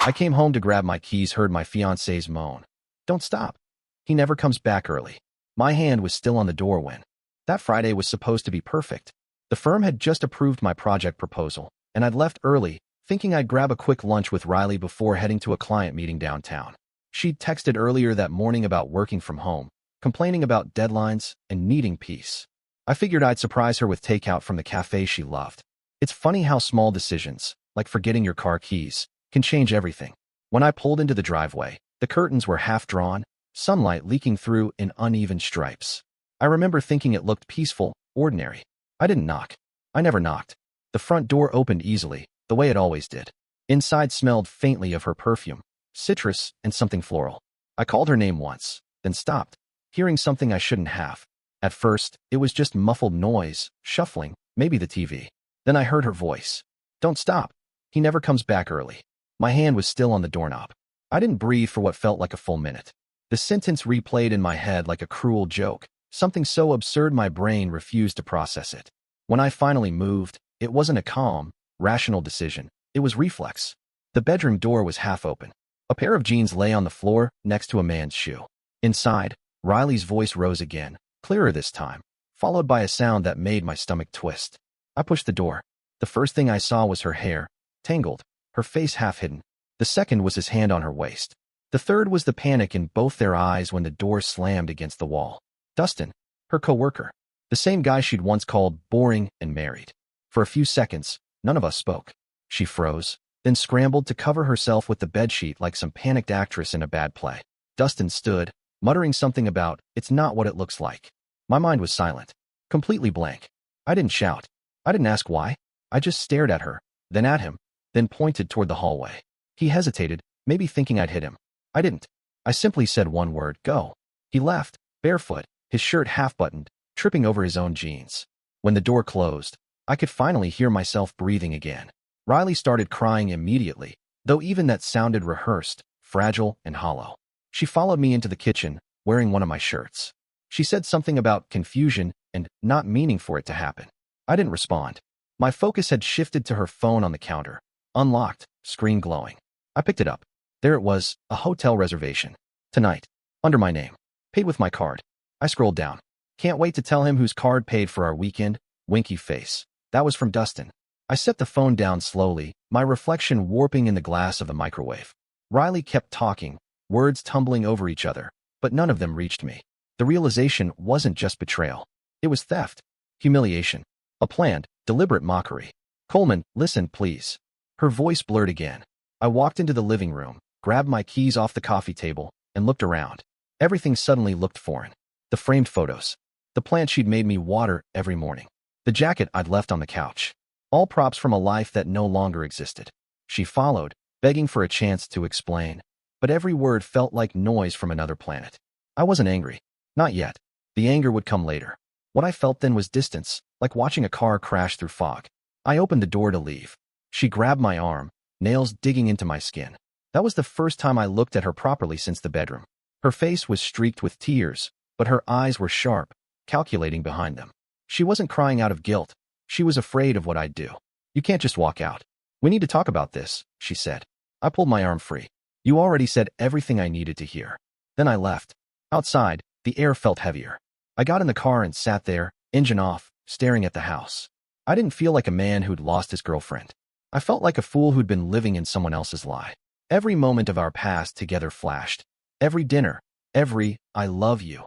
I came home to grab my keys, heard my fiancé's moan. Don't stop. He never comes back early. My hand was still on the door when. That Friday was supposed to be perfect. The firm had just approved my project proposal, and I'd left early, thinking I'd grab a quick lunch with Riley before heading to a client meeting downtown. She'd texted earlier that morning about working from home, complaining about deadlines and needing peace. I figured I'd surprise her with takeout from the cafe she loved. It's funny how small decisions, like forgetting your car keys, can change everything. When I pulled into the driveway, the curtains were half drawn, sunlight leaking through in uneven stripes. I remember thinking it looked peaceful, ordinary. I didn't knock. I never knocked. The front door opened easily, the way it always did. Inside smelled faintly of her perfume, citrus and something floral. I called her name once, then stopped, hearing something I shouldn't have. At first, it was just muffled noise, shuffling, maybe the TV. Then I heard her voice. Don't stop. He never comes back early. My hand was still on the doorknob. I didn't breathe for what felt like a full minute. The sentence replayed in my head like a cruel joke, something so absurd my brain refused to process it. When I finally moved, it wasn't a calm, rational decision. It was reflex. The bedroom door was half open. A pair of jeans lay on the floor next to a man's shoe. Inside, Riley's voice rose again, clearer this time, followed by a sound that made my stomach twist. I pushed the door. The first thing I saw was her hair, tangled, her face half hidden. The second was his hand on her waist. The third was the panic in both their eyes when the door slammed against the wall. Dustin, her coworker, the same guy she'd once called boring and married. For a few seconds, none of us spoke. She froze, then scrambled to cover herself with the bedsheet like some panicked actress in a bad play. Dustin stood, muttering something about, "It's not what it looks like." My mind was silent, completely blank. I didn't shout. I didn't ask why. I just stared at her, then at him, then pointed toward the hallway. He hesitated, maybe thinking I'd hit him. I didn't. I simply said one word, go. He left, barefoot, his shirt half-buttoned, tripping over his own jeans. When the door closed, I could finally hear myself breathing again. Riley started crying immediately, though even that sounded rehearsed, fragile, and hollow. She followed me into the kitchen, wearing one of my shirts. She said something about confusion and not meaning for it to happen. I didn't respond. My focus had shifted to her phone on the counter. Unlocked, screen glowing. I picked it up. There it was, a hotel reservation. Tonight. Under my name. Paid with my card. I scrolled down. Can't wait to tell him whose card paid for our weekend. Winky face. That was from Dustin. I set the phone down slowly, my reflection warping in the glass of the microwave. Riley kept talking, words tumbling over each other, but none of them reached me. The realization wasn't just betrayal. It was theft, humiliation, a planned, deliberate mockery. Coleman, listen, please. Her voice blurred again. I walked into the living room, grabbed my keys off the coffee table, and looked around. Everything suddenly looked foreign. The framed photos. The plant she'd made me water every morning. The jacket I'd left on the couch. All props from a life that no longer existed. She followed, begging for a chance to explain. But every word felt like noise from another planet. I wasn't angry. Not yet. The anger would come later. What I felt then was distance, like watching a car crash through fog. I opened the door to leave. She grabbed my arm, nails digging into my skin. That was the first time I looked at her properly since the bedroom. Her face was streaked with tears, but her eyes were sharp, calculating behind them. She wasn't crying out of guilt. She was afraid of what I'd do. You can't just walk out. We need to talk about this, she said. I pulled my arm free. You already said everything I needed to hear. Then I left. Outside, the air felt heavier. I got in the car and sat there, engine off, staring at the house. I didn't feel like a man who'd lost his girlfriend. I felt like a fool who'd been living in someone else's lie. Every moment of our past together flashed. Every dinner, every "I love you."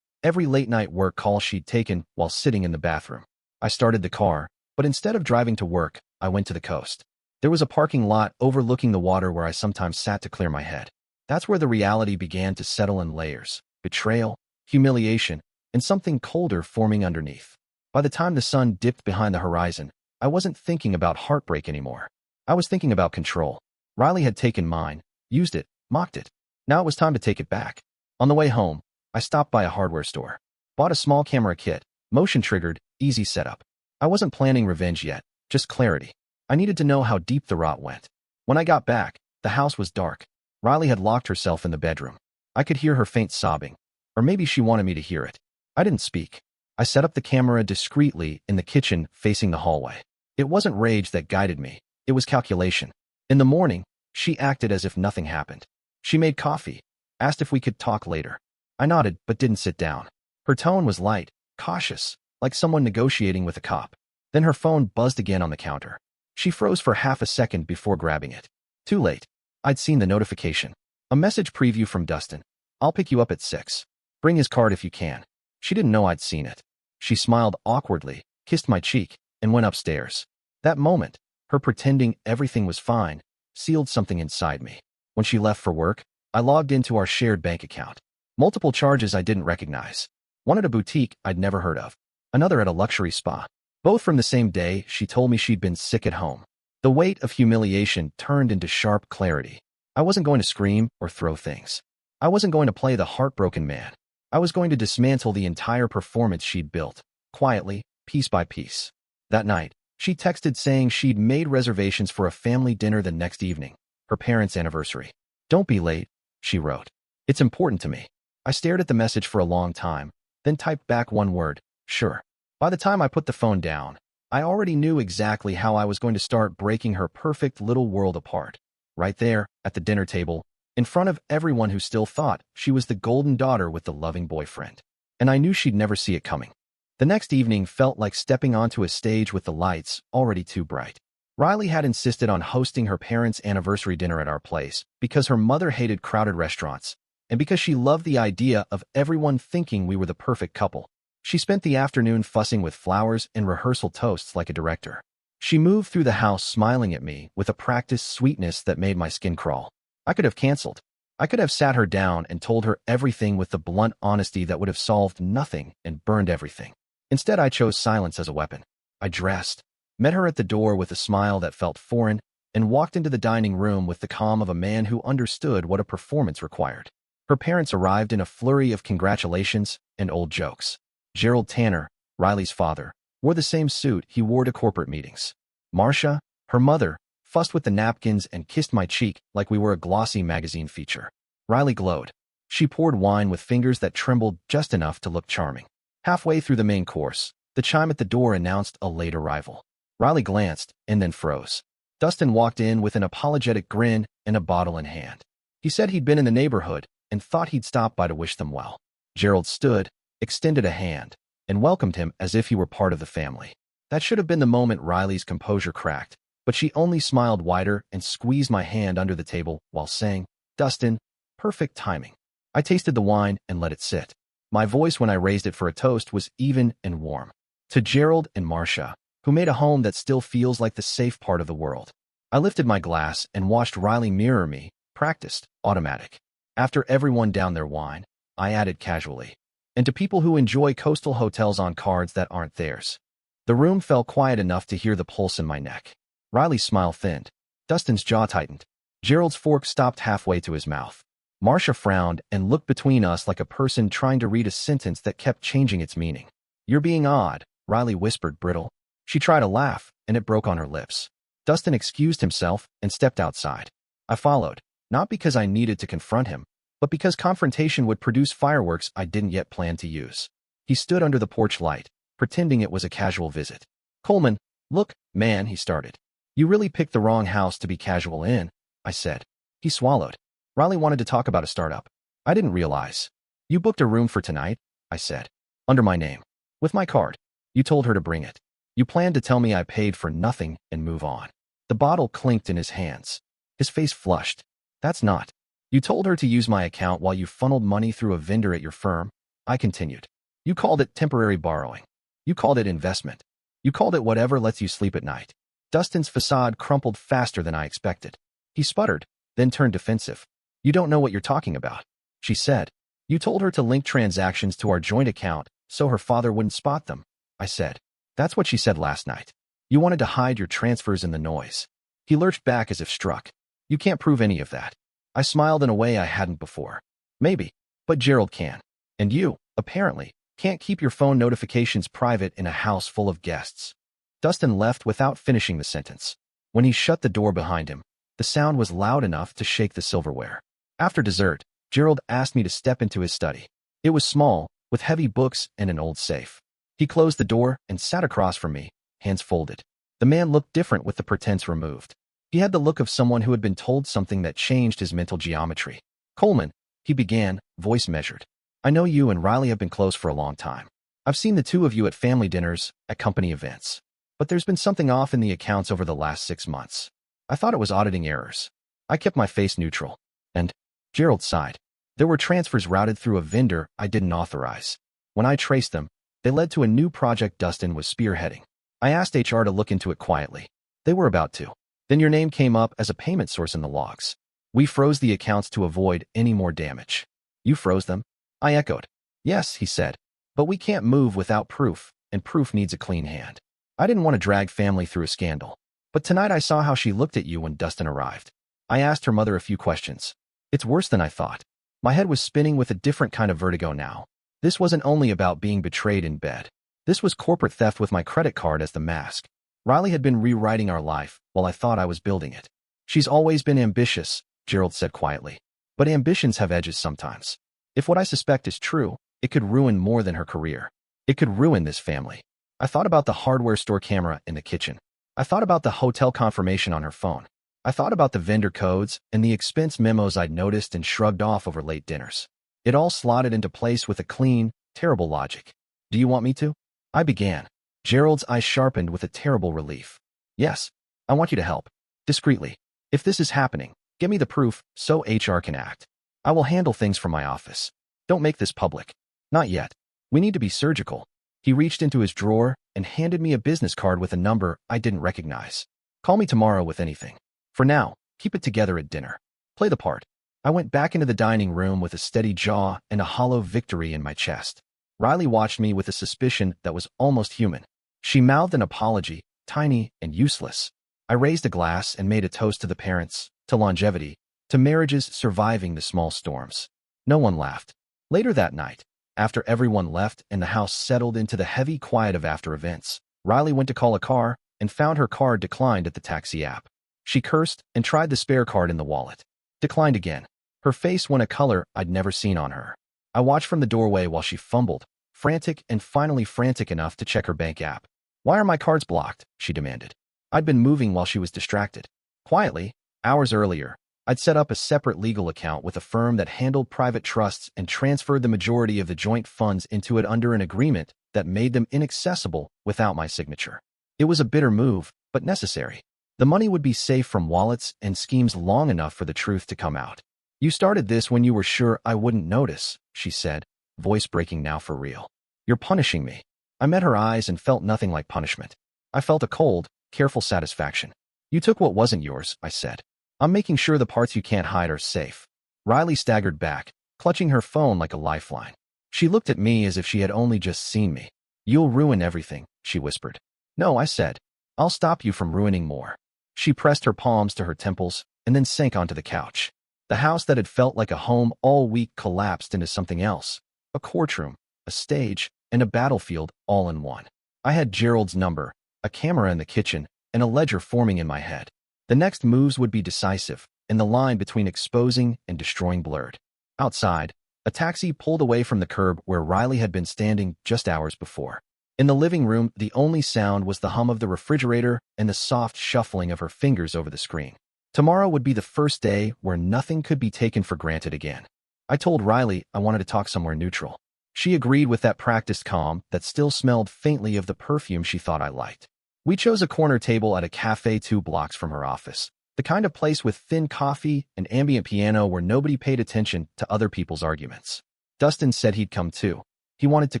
Every late-night work call she'd taken while sitting in the bathroom. I started the car, but instead of driving to work, I went to the coast. There was a parking lot overlooking the water where I sometimes sat to clear my head. That's where the reality began to settle in layers. Betrayal, humiliation, and something colder forming underneath. By the time the sun dipped behind the horizon, I wasn't thinking about heartbreak anymore. I was thinking about control. Riley had taken mine, used it, mocked it. Now it was time to take it back. On the way home, I stopped by a hardware store. Bought a small camera kit, motion-triggered, easy setup. I wasn't planning revenge yet, just clarity. I needed to know how deep the rot went. When I got back, the house was dark. Riley had locked herself in the bedroom. I could hear her faint sobbing. Or maybe she wanted me to hear it. I didn't speak. I set up the camera discreetly in the kitchen facing the hallway. It wasn't rage that guided me. It was calculation. In the morning, She acted as if nothing happened. She made coffee, asked if we could talk later. I nodded but didn't sit down. Her tone was light, cautious, like someone negotiating with a cop. Then her phone buzzed again on the counter. She froze for half a second before grabbing it. Too late. I'd seen the notification. A message preview from Dustin. I'll pick you up at 6. Bring his card if you can. She didn't know I'd seen it. She smiled awkwardly, kissed my cheek, and went upstairs. That moment, her pretending everything was fine, sealed something inside me. When she left for work, I logged into our shared bank account. Multiple charges I didn't recognize. One at a boutique I'd never heard of. Another at a luxury spa. Both from the same day she told me she'd been sick at home. The weight of humiliation turned into sharp clarity. I wasn't going to scream or throw things. I wasn't going to play the heartbroken man. I was going to dismantle the entire performance she'd built, quietly, piece by piece. That night, she texted saying she'd made reservations for a family dinner the next evening, her parents' anniversary. Don't be late, she wrote. It's important to me. I stared at the message for a long time, then typed back one word, sure. By the time I put the phone down, I already knew exactly how I was going to start breaking her perfect little world apart. Right there, at the dinner table, in front of everyone who still thought she was the golden daughter with the loving boyfriend. And I knew she'd never see it coming. The next evening felt like stepping onto a stage with the lights already too bright. Riley had insisted on hosting her parents' anniversary dinner at our place because her mother hated crowded restaurants, and because she loved the idea of everyone thinking we were the perfect couple. She spent the afternoon fussing with flowers and rehearsal toasts like a director. She moved through the house smiling at me with a practiced sweetness that made my skin crawl. I could have canceled. I could have sat her down and told her everything with the blunt honesty that would have solved nothing and burned everything. Instead, I chose silence as a weapon. I dressed, met her at the door with a smile that felt foreign, and walked into the dining room with the calm of a man who understood what a performance required. Her parents arrived in a flurry of congratulations and old jokes. Gerald Tanner, Riley's father, wore the same suit he wore to corporate meetings. Marcia, her mother, fussed with the napkins and kissed my cheek like we were a glossy magazine feature. Riley glowed. She poured wine with fingers that trembled just enough to look charming. Halfway through the main course, the chime at the door announced a late arrival. Riley glanced and then froze. Dustin walked in with an apologetic grin and a bottle in hand. He said he'd been in the neighborhood and thought he'd stop by to wish them well. Gerald stood, extended a hand, and welcomed him as if he were part of the family. That should have been the moment Riley's composure cracked, but she only smiled wider and squeezed my hand under the table while saying, "Dustin, perfect timing." I tasted the wine and let it sit. My voice when I raised it for a toast was even and warm. To Gerald and Marcia, who made a home that still feels like the safe part of the world. I lifted my glass and watched Riley mirror me, practiced, automatic. After everyone downed their wine, I added casually, and to people who enjoy coastal hotels on cards that aren't theirs. The room felt quiet enough to hear the pulse in my neck. Riley's smile thinned. Dustin's jaw tightened. Gerald's fork stopped halfway to his mouth. Marcia frowned and looked between us like a person trying to read a sentence that kept changing its meaning. "You're being odd," Riley whispered brittle. She tried to laugh, and it broke on her lips. Dustin excused himself and stepped outside. I followed, not because I needed to confront him, but because confrontation would produce fireworks I didn't yet plan to use. He stood under the porch light, pretending it was a casual visit. "Coleman, look, man," he started. "You really picked the wrong house to be casual in," I said. He swallowed. "Riley wanted to talk about a startup." "I didn't realize." "You booked a room for tonight," I said. "Under my name. With my card. You told her to bring it. You planned to tell me I paid for nothing and move on." The bottle clinked in his hands. His face flushed. "That's not. You told her to use my account while you funneled money through a vendor at your firm," I continued. "You called it temporary borrowing. You called it investment. You called it whatever lets you sleep at night." Dustin's facade crumpled faster than I expected. He sputtered, then turned defensive. "You don't know what you're talking about," she said. "You told her to link transactions to our joint account so her father wouldn't spot them," I said. "That's what she said last night. You wanted to hide your transfers in the noise." He lurched back as if struck. "You can't prove any of that." I smiled in a way I hadn't before. "Maybe, but Gerald can. And you, apparently, can't keep your phone notifications private in a house full of guests." Dustin left without finishing the sentence. When he shut the door behind him, the sound was loud enough to shake the silverware. After dessert, Gerald asked me to step into his study. It was small, with heavy books and an old safe. He closed the door and sat across from me, hands folded. The man looked different with the pretense removed. He had the look of someone who had been told something that changed his mental geometry. Coleman, he began, voice measured. I know you and Riley have been close for a long time. I've seen the two of you at family dinners, at company events. But there's been something off in the accounts over the last 6 months. I thought it was auditing errors. I kept my face neutral. And Gerald sighed. There were transfers routed through a vendor I didn't authorize. When I traced them, they led to a new project Dustin was spearheading. I asked HR to look into it quietly. They were about to. Then your name came up as a payment source in the logs. We froze the accounts to avoid any more damage. You froze them? I echoed. Yes, he said. But we can't move without proof, and proof needs a clean hand. I didn't want to drag family through a scandal. But tonight I saw how she looked at you when Dustin arrived. I asked her mother a few questions. It's worse than I thought. My head was spinning with a different kind of vertigo now. This wasn't only about being betrayed in bed. This was corporate theft with my credit card as the mask. Riley had been rewriting our life while I thought I was building it. She's always been ambitious, Gerald said quietly. But ambitions have edges sometimes. If what I suspect is true, it could ruin more than her career. It could ruin this family. I thought about the hardware store camera in the kitchen. I thought about the hotel confirmation on her phone. I thought about the vendor codes and the expense memos I'd noticed and shrugged off over late dinners. It all slotted into place with a clean, terrible logic. Do you want me to? I began. Gerald's eyes sharpened with a terrible relief. Yes, I want you to help. Discreetly. If this is happening, give me the proof so HR can act. I will handle things from my office. Don't make this public. Not yet. We need to be surgical. He reached into his drawer and handed me a business card with a number I didn't recognize. Call me tomorrow with anything. For now, keep it together at dinner. Play the part. I went back into the dining room with a steady jaw and a hollow victory in my chest. Riley watched me with a suspicion that was almost human. She mouthed an apology, tiny and useless. I raised a glass and made a toast to the parents, to longevity, to marriages surviving the small storms. No one laughed. Later that night, after everyone left and the house settled into the heavy quiet of after events, Riley went to call a car and found her card declined at the taxi app. She cursed and tried the spare card in the wallet. Declined again. Her face went a color I'd never seen on her. I watched from the doorway while she fumbled, frantic and finally frantic enough to check her bank app. Why are my cards blocked? She demanded. I'd been moving while she was distracted. Quietly, hours earlier, I'd set up a separate legal account with a firm that handled private trusts and transferred the majority of the joint funds into it under an agreement that made them inaccessible without my signature. It was a bitter move, but necessary. The money would be safe from wallets and schemes long enough for the truth to come out. You started this when you were sure I wouldn't notice, she said, voice breaking now for real. You're punishing me. I met her eyes and felt nothing like punishment. I felt a cold, careful satisfaction. You took what wasn't yours, I said. I'm making sure the parts you can't hide are safe. Riley staggered back, clutching her phone like a lifeline. She looked at me as if she had only just seen me. You'll ruin everything, she whispered. No, I said. I'll stop you from ruining more. She pressed her palms to her temples and then sank onto the couch. The house that had felt like a home all week collapsed into something else. A courtroom, a stage, and a battlefield all in one. I had Gerald's number, a camera in the kitchen, and a ledger forming in my head. The next moves would be decisive, and the line between exposing and destroying blurred. Outside, a taxi pulled away from the curb where Riley had been standing just hours before. In the living room, the only sound was the hum of the refrigerator and the soft shuffling of her fingers over the screen. Tomorrow would be the first day where nothing could be taken for granted again. I told Riley I wanted to talk somewhere neutral. She agreed with that practiced calm that still smelled faintly of the perfume she thought I liked. We chose a corner table at a cafe 2 blocks from her office, the kind of place with thin coffee and ambient piano where nobody paid attention to other people's arguments. Dustin said he'd come too. He wanted to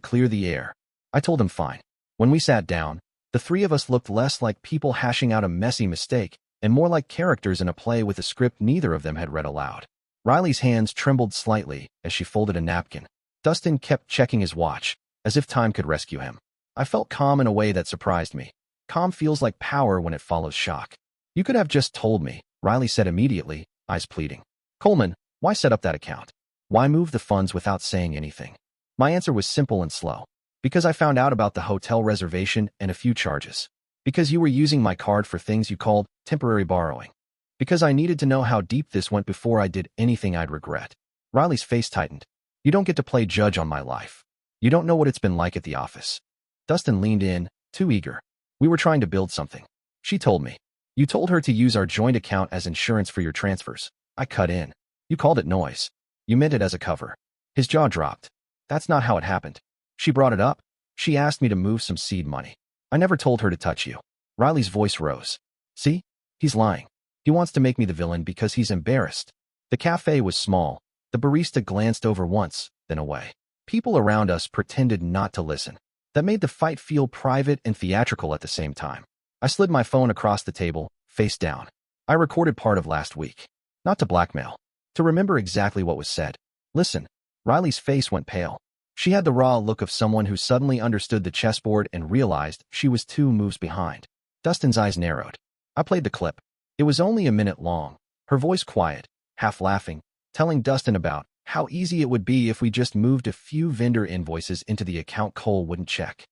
clear the air. I told him fine. When we sat down, the three of us looked less like people hashing out a messy mistake and more like characters in a play with a script neither of them had read aloud. Riley's hands trembled slightly as she folded a napkin. Dustin kept checking his watch, as if time could rescue him. I felt calm in a way that surprised me. Calm feels like power when it follows shock. You could have just told me, Riley said immediately, eyes pleading. Coleman, why set up that account? Why move the funds without saying anything? My answer was simple and slow. Because I found out about the hotel reservation and a few charges. Because you were using my card for things you called temporary borrowing. Because I needed to know how deep this went before I did anything I'd regret. Riley's face tightened. You don't get to play judge on my life. You don't know what it's been like at the office. Dustin leaned in, too eager. We were trying to build something. She told me. You told her to use our joint account as insurance for your transfers. I cut in. You called it noise. You meant it as a cover. His jaw dropped. That's not how it happened. She brought it up. She asked me to move some seed money. I never told her to touch you. Riley's voice rose. See? He's lying. He wants to make me the villain because he's embarrassed. The cafe was small. The barista glanced over once, then away. People around us pretended not to listen. That made the fight feel private and theatrical at the same time. I slid my phone across the table, face down. I recorded part of last week. Not to blackmail. To remember exactly what was said. Listen. Riley's face went pale. She had the raw look of someone who suddenly understood the chessboard and realized she was 2 moves behind. Dustin's eyes narrowed. I played the clip. It was only a minute long. Her voice quiet, half laughing, telling Dustin about how easy it would be if we just moved a few vendor invoices into the account Cole wouldn't check.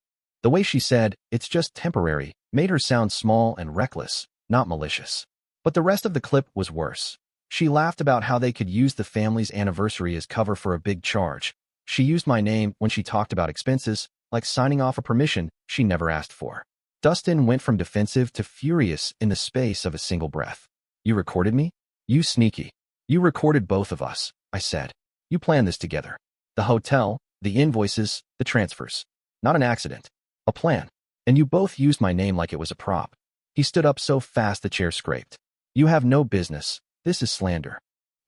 The way she said, "It's just temporary," made her sound small and reckless, not malicious. But the rest of the clip was worse. She laughed about how they could use the family's anniversary as cover for a big charge. She used my name when she talked about expenses, like signing off a permission she never asked for. Dustin went from defensive to furious in the space of a single breath. You recorded me? You sneaky. You recorded both of us, I said. You planned this together. The hotel, the invoices, the transfers. Not an accident. A plan. And you both used my name like it was a prop. He stood up so fast the chair scraped. You have no business. This is slander.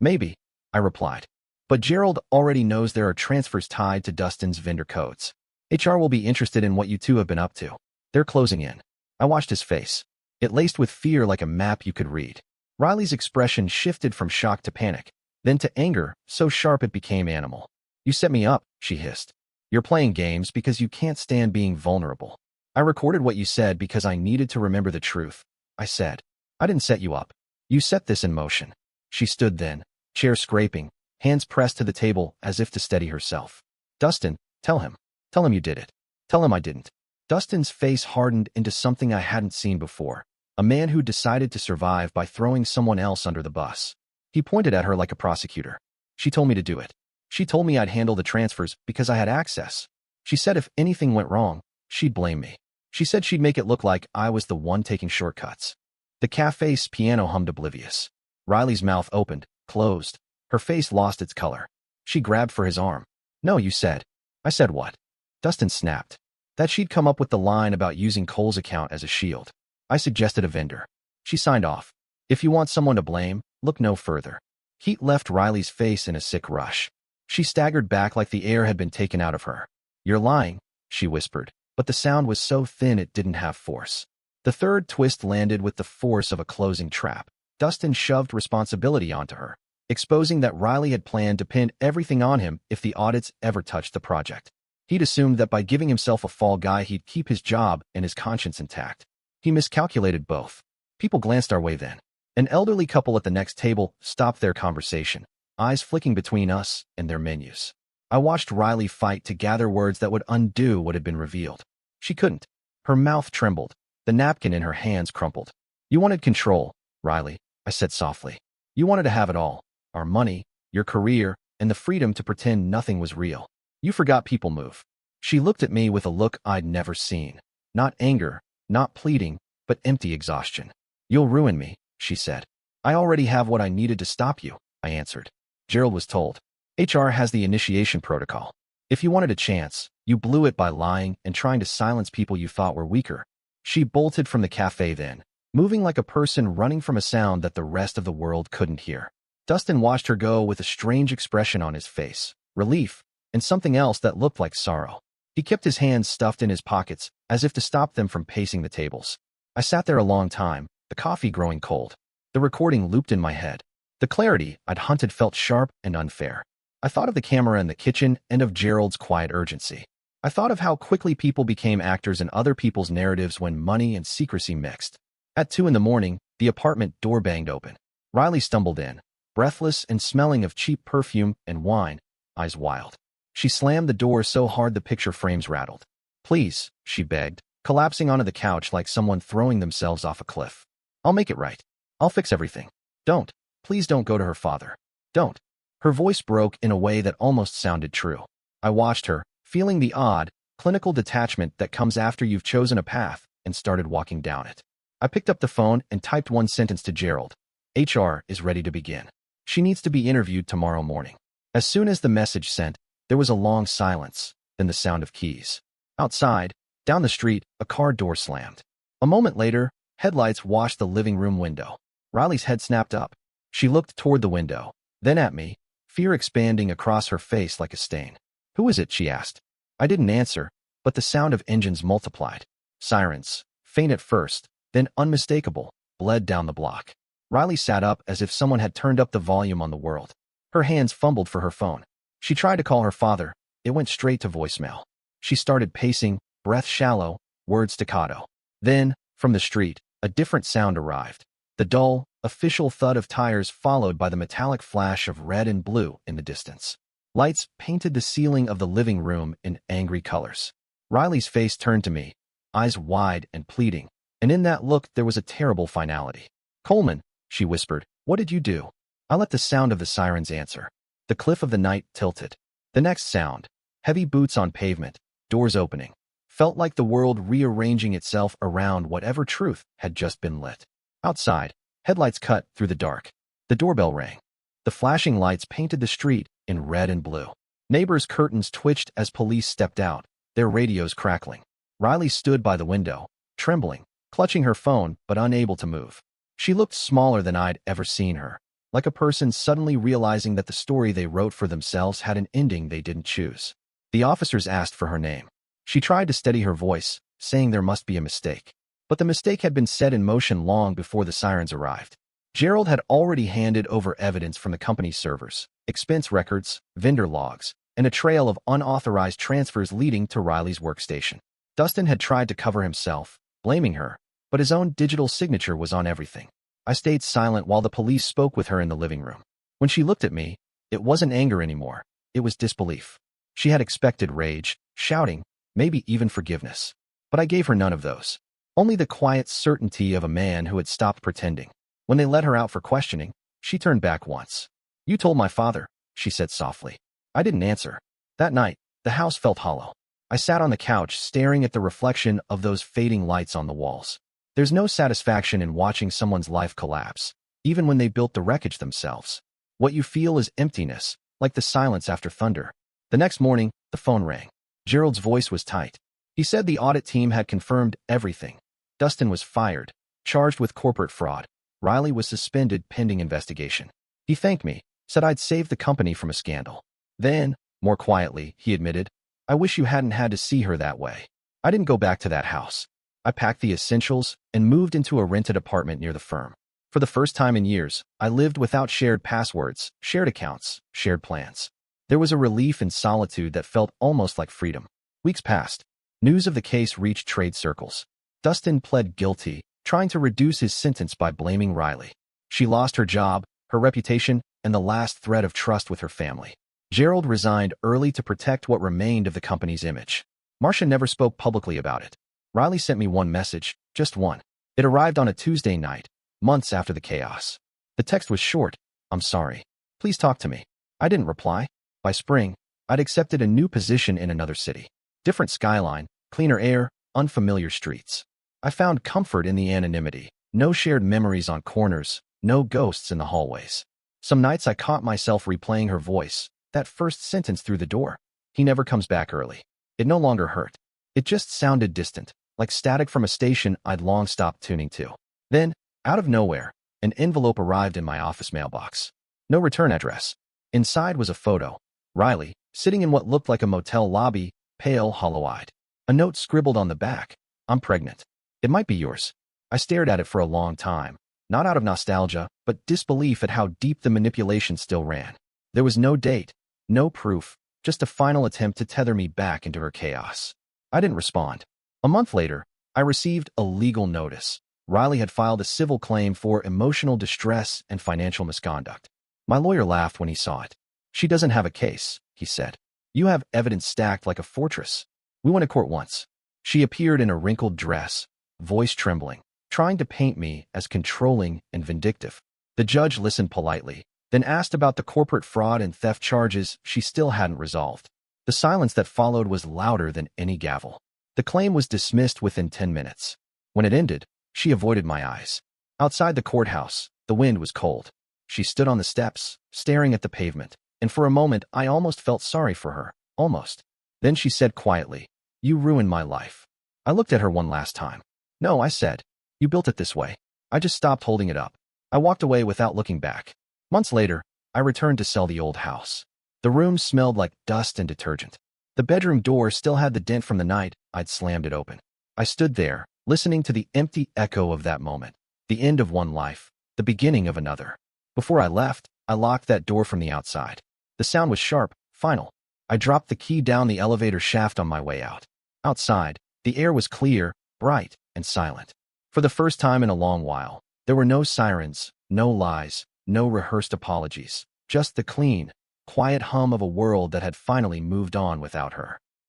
Maybe, I replied. But Gerald already knows there are transfers tied to Dustin's vendor codes. HR will be interested in what you two have been up to. They're closing in. I watched his face. It laced with fear like a map you could read. Riley's expression shifted from shock to panic, then to anger, so sharp it became animal. You set me up, she hissed. You're playing games because you can't stand being vulnerable. I recorded what you said because I needed to remember the truth. I said. I didn't set you up. You set this in motion. She stood then, chair scraping, hands pressed to the table as if to steady herself. Dustin, tell him. Tell him you did it. Tell him I didn't. Dustin's face hardened into something I hadn't seen before. A man who decided to survive by throwing someone else under the bus. He pointed at her like a prosecutor. She told me to do it. She told me I'd handle the transfers because I had access. She said if anything went wrong, she'd blame me. She said she'd make it look like I was the one taking shortcuts. The cafe's piano hummed oblivious. Riley's mouth opened, closed. Her face lost its color. She grabbed for his arm. No, you said. I said what? Dustin snapped. That she'd come up with the line about using Cole's account as a shield. I suggested a vendor. She signed off. If you want someone to blame, look no further. Heat left Riley's face in a sick rush. She staggered back like the air had been taken out of her. You're lying, she whispered, but the sound was so thin it didn't have force. The third twist landed with the force of a closing trap. Dustin shoved responsibility onto her, exposing that Riley had planned to pin everything on him if the audits ever touched the project. He'd assumed that by giving himself a fall guy he'd keep his job and his conscience intact. He miscalculated both. People glanced our way then. An elderly couple at the next table stopped their conversation, eyes flicking between us and their menus. I watched Riley fight to gather words that would undo what had been revealed. She couldn't. Her mouth trembled. The napkin in her hands crumpled. You wanted control, Riley, I said softly. You wanted to have it all. Our money, your career, and the freedom to pretend nothing was real. You forgot people move. She looked at me with a look I'd never seen. Not anger, not pleading, but empty exhaustion. You'll ruin me, she said. I already have what I needed to stop you, I answered. Gerald was told. HR has the initiation protocol. If you wanted a chance, you blew it by lying and trying to silence people you thought were weaker. She bolted from the cafe then, moving like a person running from a sound that the rest of the world couldn't hear. Dustin watched her go with a strange expression on his face, relief, and something else that looked like sorrow. He kept his hands stuffed in his pockets, as if to stop them from pacing the tables. I sat there a long time, the coffee growing cold. The recording looped in my head. The clarity I'd hunted felt sharp and unfair. I thought of the camera in the kitchen and of Gerald's quiet urgency. I thought of how quickly people became actors in other people's narratives when money and secrecy mixed. At 2 a.m, the apartment door banged open. Riley stumbled in, breathless and smelling of cheap perfume and wine, eyes wild. She slammed the door so hard the picture frames rattled. Please, she begged, collapsing onto the couch like someone throwing themselves off a cliff. I'll make it right. I'll fix everything. Don't. Please don't go to her father. Don't. Her voice broke in a way that almost sounded true. I watched her, feeling the odd, clinical detachment that comes after you've chosen a path and started walking down it. I picked up the phone and typed one sentence to Gerald. HR is ready to begin. She needs to be interviewed tomorrow morning. As soon as the message sent, there was a long silence, then the sound of keys. Outside, down the street, a car door slammed. A moment later, headlights washed the living room window. Riley's head snapped up. She looked toward the window, then at me, fear expanding across her face like a stain. "Who is it?" she asked. I didn't answer, but the sound of engines multiplied. Sirens, faint at first, then unmistakable, bled down the block. Riley sat up as if someone had turned up the volume on the world. Her hands fumbled for her phone. She tried to call her father. It went straight to voicemail. She started pacing, breath shallow, words staccato. Then, from the street, a different sound arrived. The dull, official thud of tires followed by the metallic flash of red and blue in the distance. Lights painted the ceiling of the living room in angry colors. Riley's face turned to me, eyes wide and pleading, and in that look there was a terrible finality. "Coleman," she whispered, "what did you do?" I let the sound of the sirens answer. The cliff of the night tilted. The next sound, heavy boots on pavement, doors opening, felt like the world rearranging itself around whatever truth had just been lit. Outside, headlights cut through the dark. The doorbell rang. The flashing lights painted the street in red and blue. Neighbors' curtains twitched as police stepped out, their radios crackling. Riley stood by the window, trembling, clutching her phone but unable to move. She looked smaller than I'd ever seen her, like a person suddenly realizing that the story they wrote for themselves had an ending they didn't choose. The officers asked for her name. She tried to steady her voice, saying there must be a mistake. But the mistake had been set in motion long before the sirens arrived. Gerald had already handed over evidence from the company's servers, expense records, vendor logs, and a trail of unauthorized transfers leading to Riley's workstation. Dustin had tried to cover himself, blaming her, but his own digital signature was on everything. I stayed silent while the police spoke with her in the living room. When she looked at me, it wasn't anger anymore, it was disbelief. She had expected rage, shouting, maybe even forgiveness. But I gave her none of those. Only the quiet certainty of a man who had stopped pretending. When they let her out for questioning, she turned back once. "You told my father," she said softly. I didn't answer. That night, the house felt hollow. I sat on the couch staring at the reflection of those fading lights on the walls. There's no satisfaction in watching someone's life collapse, even when they built the wreckage themselves. What you feel is emptiness, like the silence after thunder. The next morning, the phone rang. Gerald's voice was tight. He said the audit team had confirmed everything. Dustin was fired, charged with corporate fraud. Riley was suspended pending investigation. He thanked me, said I'd saved the company from a scandal. Then, more quietly, he admitted, "I wish you hadn't had to see her that way." I didn't go back to that house. I packed the essentials and moved into a rented apartment near the firm. For the first time in years, I lived without shared passwords, shared accounts, shared plans. There was a relief in solitude that felt almost like freedom. Weeks passed. News of the case reached trade circles. Dustin pled guilty, trying to reduce his sentence by blaming Riley. She lost her job, her reputation, and the last thread of trust with her family. Gerald resigned early to protect what remained of the company's image. Marcia never spoke publicly about it. Riley sent me one message, just one. It arrived on a Tuesday night, months after the chaos. The text was short, "I'm sorry. Please talk to me." I didn't reply. By spring, I'd accepted a new position in another city. Different skyline, cleaner air, unfamiliar streets. I found comfort in the anonymity. No shared memories on corners, no ghosts in the hallways. Some nights I caught myself replaying her voice, that first sentence through the door. "He never comes back early." It no longer hurt. It just sounded distant, like static from a station I'd long stopped tuning to. Then, out of nowhere, an envelope arrived in my office mailbox. No return address. Inside was a photo. Riley, sitting in what looked like a motel lobby, pale, hollow-eyed. A note scribbled on the back, "I'm pregnant. It might be yours." I stared at it for a long time, not out of nostalgia, but disbelief at how deep the manipulation still ran. There was no date, no proof, just a final attempt to tether me back into her chaos. I didn't respond. A month later, I received a legal notice. Riley had filed a civil claim for emotional distress and financial misconduct. My lawyer laughed when he saw it. "She doesn't have a case," he said. "You have evidence stacked like a fortress. We went to court once." She appeared in a wrinkled dress, voice trembling, trying to paint me as controlling and vindictive. The judge listened politely, then asked about the corporate fraud and theft charges she still hadn't resolved. The silence that followed was louder than any gavel. The claim was dismissed within 10 minutes. When it ended, She avoided my eyes. Outside the courthouse, the wind was cold. She stood on the steps, staring at the pavement, and for a moment I almost felt sorry for her. Almost. Then she said quietly, "You ruined my life." I looked at her one last time. "No," I said. "You built it this way." I just stopped holding it up. I walked away without looking back. Months later, I returned to sell the old house. The room smelled like dust and detergent. The bedroom door still had the dent from the night I'd slammed it open. I stood there, listening to the empty echo of that moment. The end of one life, the beginning of another. Before I left, I locked that door from the outside. The sound was sharp, final. I dropped the key down the elevator shaft on my way out. Outside, the air was clear, bright, and silent. For the first time in a long while, there were no sirens, no lies, no rehearsed apologies, just the clean, quiet hum of a world that had finally moved on without her.